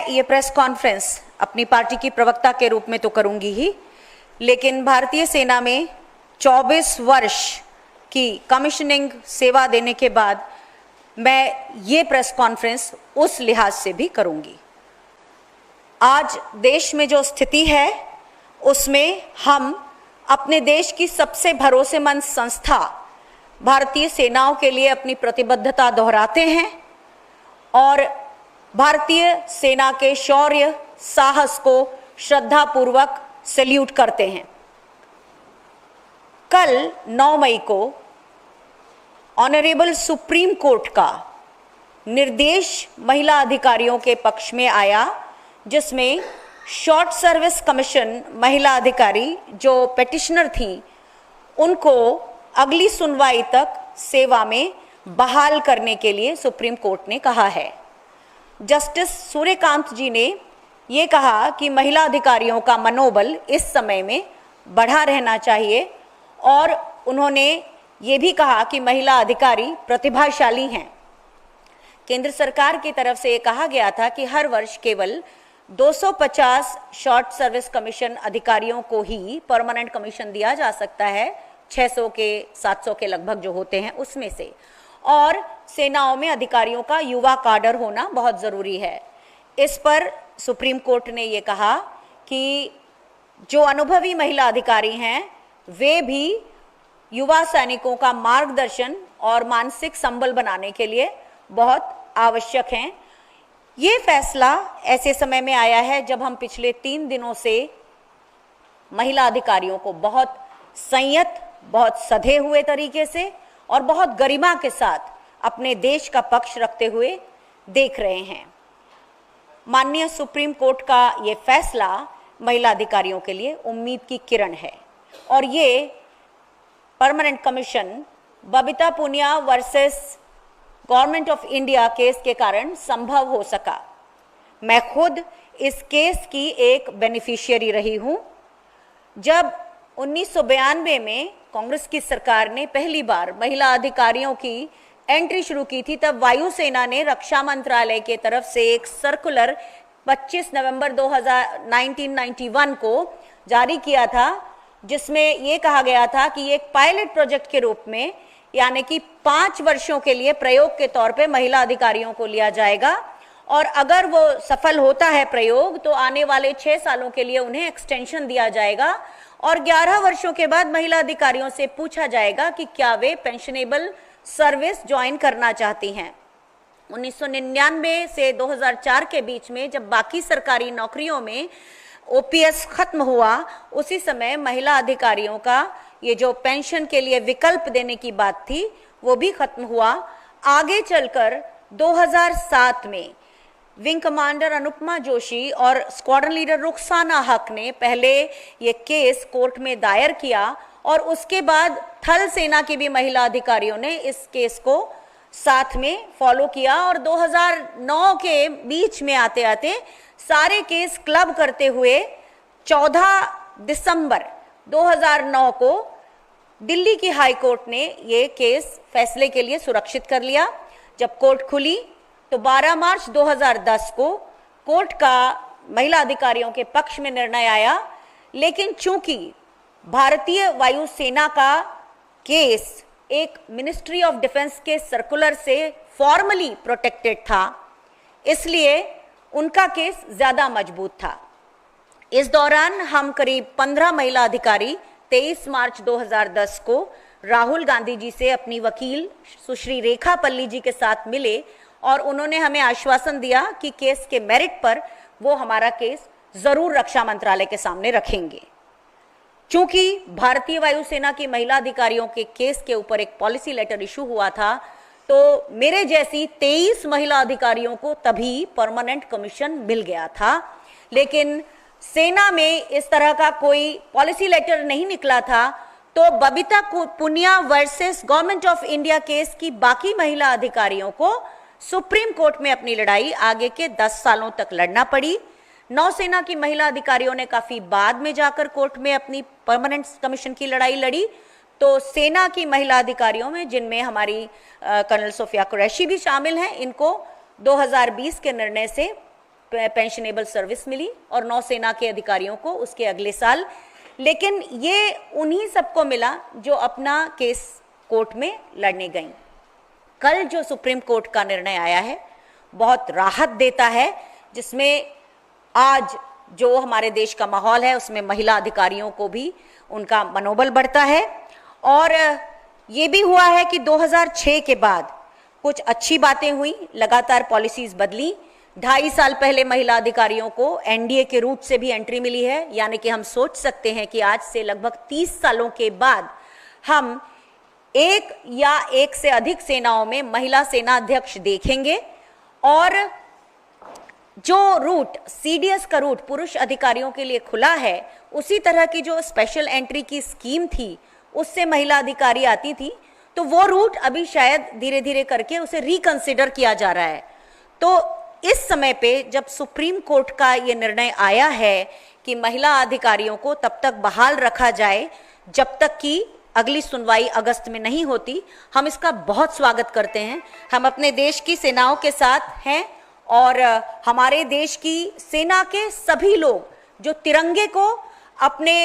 मैं ये press conference अपनी पार्टी की प्रवक्ता के रूप में तो करूंगी ही, लेकिन भारतीय सेना में 24 वर्ष की कमीशनिंग सेवा देने के बाद मैं ये प्रेस कॉन्फ्रेंस उस लिहाज से भी करूंगी। आज देश में जो स्थिति है उसमें हम अपने देश की सबसे भरोसेमंद संस्था भारतीय सेनाओं के लिए अपनी प्रतिबद्धता दोहराते हैं और भारतीय सेना के शौर्य साहस को श्रद्धापूर्वक सैल्यूट करते हैं। कल 9 मई को ऑनरेबल सुप्रीम कोर्ट का निर्देश महिला अधिकारियों के पक्ष में आया, जिसमें शॉर्ट सर्विस कमीशन महिला अधिकारी जो पेटिशनर थी उनको अगली सुनवाई तक सेवा में बहाल करने के लिए सुप्रीम कोर्ट ने कहा है। जस्टिस सूर्यकांत जी ने ये कहा कि महिला अधिकारियों का मनोबल इस समय में बढ़ा रहना चाहिए और उन्होंने ये भी कहा कि महिला अधिकारी प्रतिभाशाली हैं। केंद्र सरकार की तरफ से ये कहा गया था कि हर वर्ष केवल 250 शॉर्ट सर्विस कमीशन अधिकारियों को ही परमानेंट कमीशन दिया जा सकता है, 600 के 700 के लगभग जो होते हैं उसमें से, और सेनाओं में अधिकारियों का युवा काडर होना बहुत ज़रूरी है। इस पर सुप्रीम कोर्ट ने ये कहा कि जो अनुभवी महिला अधिकारी हैं वे भी युवा सैनिकों का मार्गदर्शन और मानसिक संबल बनाने के लिए बहुत आवश्यक हैं। ये फैसला ऐसे समय में आया है जब हम पिछले 3 दिनों से महिला अधिकारियों को बहुत संयत, बहुत सधे हुए तरीके से और बहुत गरिमा के साथ अपने देश का पक्ष रखते हुए देख रहे हैं। माननीय सुप्रीम कोर्ट का ये फैसला महिला अधिकारियों के लिए उम्मीद की किरण है और ये permanent commission Babita Punia versus government of India case के कारण संभव हो सका। मैं खुद इस केस की एक बेनिफिशियरी रही हूँ। जब 1992 में कांग्रेस की सरकार ने पहली बार महिला अधिकारियों की एंट्री शुरू की थी, तब वायुसेना ने रक्षा मंत्रालय के तरफ से एक सर्कुलर 25 नवंबर 1991 को जारी किया था, जिसमें ये कहा गया था कि एक पायलट प्रोजेक्ट के रूप में, यानी कि 5 वर्षों के लिए प्रयोग के तौर पे महिला अधिकारियों को लिया जाएगा और अगर वो सफल होता है प्रयोग तो आने वाले 6 सालों के लिए उन्हें एक्सटेंशन दिया जाएगा और 11 वर्षों के बाद महिला अधिकारियों से पूछा जाएगा कि क्या वे पेंशनेबल सर्विस ज्वाइन करना चाहती हैं। 1999 से 2004 के बीच में जब बाकी सरकारी नौकरियों में ओपीएस खत्म हुआ, उसी समय महिला अधिकारियों का ये जो पेंशन के लिए विकल्प देने की बात थी वो भी खत्म हुआ। आगे चलकर 2007 में विंग कमांडर अनुपमा जोशी और स्क्वाड्रन लीडर रुखसाना हक ने पहले ये केस कोर्ट में दायर किया और उसके बाद थल सेना की भी महिला अधिकारियों ने इस केस को साथ में फॉलो किया और 2009 के बीच में आते आते सारे केस क्लब करते हुए 14 दिसंबर 2009 को दिल्ली की हाई कोर्ट ने ये केस फैसले के लिए सुरक्षित कर लिया। जब कोर्ट खुली तो 12 मार्च 2010 को कोर्ट का महिला अधिकारियों के पक्ष में निर्णय आया, लेकिन चूंकि भारतीय वायुसेना का केस एक मिनिस्ट्री ऑफ डिफेंस के सर्कुलर से फॉर्मली प्रोटेक्टेड था, इसलिए उनका केस ज्यादा मजबूत था। इस दौरान हम करीब 15 महिला अधिकारी 23 मार्च 2010 को राहुल गांधी जी से अपनी वकील सुश्री रेखा पल्ली जी के साथ मिले और उन्होंने हमें आश्वासन दिया कि केस के मेरिट पर वो हमारा केस जरूर रक्षा मंत्रालय के सामने रखेंगे। चूंकि भारतीय वायुसेना की महिला अधिकारियों के केस के ऊपर एक पॉलिसी लेटर इशू हुआ था, तो मेरे जैसी 23 महिला अधिकारियों को तभी परमानेंट कमीशन मिल गया था, लेकिन सेना में इस तरह का कोई पॉलिसी लेटर नहीं निकला था। तो Babita Punia versus government of India case की बाकी महिला अधिकारियों को सुप्रीम कोर्ट में अपनी लड़ाई आगे के 10 सालों तक लड़ना पड़ी। नौसेना की महिला अधिकारियों ने काफी बाद में जाकर कोर्ट में अपनी परमानेंट कमीशन की लड़ाई लड़ी। तो सेना की महिला अधिकारियों में, जिनमें हमारी कर्नल सोफिया कुरैशी भी शामिल हैं, इनको 2020 के निर्णय से पेंशनेबल सर्विस मिली और नौसेना के अधिकारियों को उसके अगले साल। लेकिन ये उन्हीं सबको मिला जो अपना केस कोर्ट में लड़ने गई। कल जो सुप्रीम कोर्ट का निर्णय आया है बहुत राहत देता है, जिसमें आज जो हमारे देश का माहौल है उसमें महिला अधिकारियों को भी उनका मनोबल बढ़ता है। और ये भी हुआ है कि 2006 के बाद कुछ अच्छी बातें हुई, लगातार पॉलिसीज बदली। 2.5 साल पहले महिला अधिकारियों को एनडीए के रूट से भी एंट्री मिली है, यानी कि हम सोच सकते हैं कि आज से लगभग 30 सालों के बाद हम एक या एक से अधिक सेनाओं में महिला सेना अध्यक्ष देखेंगे। और जो रूट सीडीएस का रूट पुरुष अधिकारियों के लिए खुला है, उसी तरह की जो स्पेशल एंट्री की स्कीम थी उससे महिला अधिकारी आती थी, तो वो रूट अभी शायद धीरे धीरे करके उसे रिकंसिडर किया जा रहा है। तो इस समय पे जब सुप्रीम कोर्ट का ये निर्णय आया है कि महिला अधिकारियों को तब तक बहाल रखा जाए जब तक कि अगली सुनवाई अगस्त में नहीं होती, हम इसका बहुत स्वागत करते हैं। हम अपने देश की सेनाओं के साथ हैं और हमारे देश की सेना के सभी लोग जो तिरंगे को अपने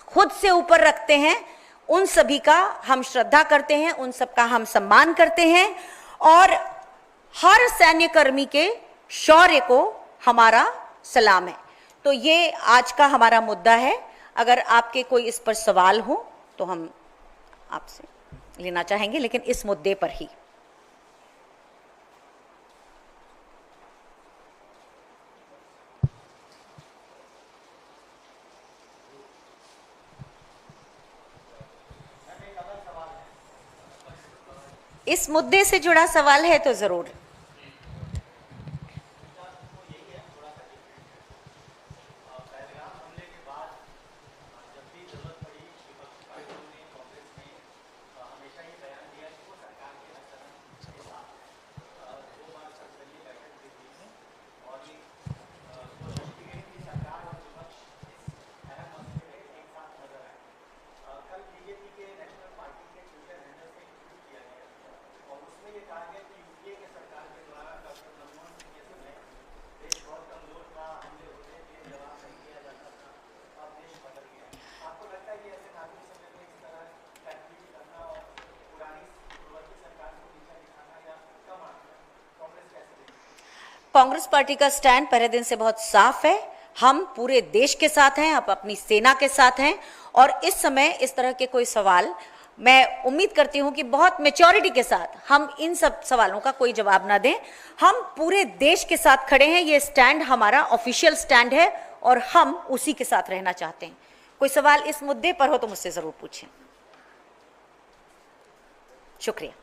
खुद से ऊपर रखते हैं, उन सभी का हम श्रद्धा करते हैं, उन सब का हम सम्मान करते हैं और हर सैन्य कर्मी के शौर्य को हमारा सलाम है। तो ये आज का हमारा मुद्दा है। अगर आपके कोई इस पर सवाल हो तो हम आपसे लेना चाहेंगे, लेकिन इस मुद्दे पर ही। इस मुद्दे से जुड़ा सवाल है तो जरूर। कांग्रेस पार्टी का स्टैंड पहले दिन से बहुत साफ है। हम पूरे देश के साथ हैं, आप अपनी सेना के साथ हैं और इस समय इस तरह के कोई सवाल, मैं उम्मीद करती हूं कि बहुत मैच्योरिटी के साथ हम इन सब सवालों का कोई जवाब ना दें। हम पूरे देश के साथ खड़े हैं, ये स्टैंड हमारा ऑफिशियल स्टैंड है और हम उसी के साथ रहना चाहते हैं। कोई सवाल इस मुद्दे पर हो तो मुझसे जरूर पूछें। शुक्रिया।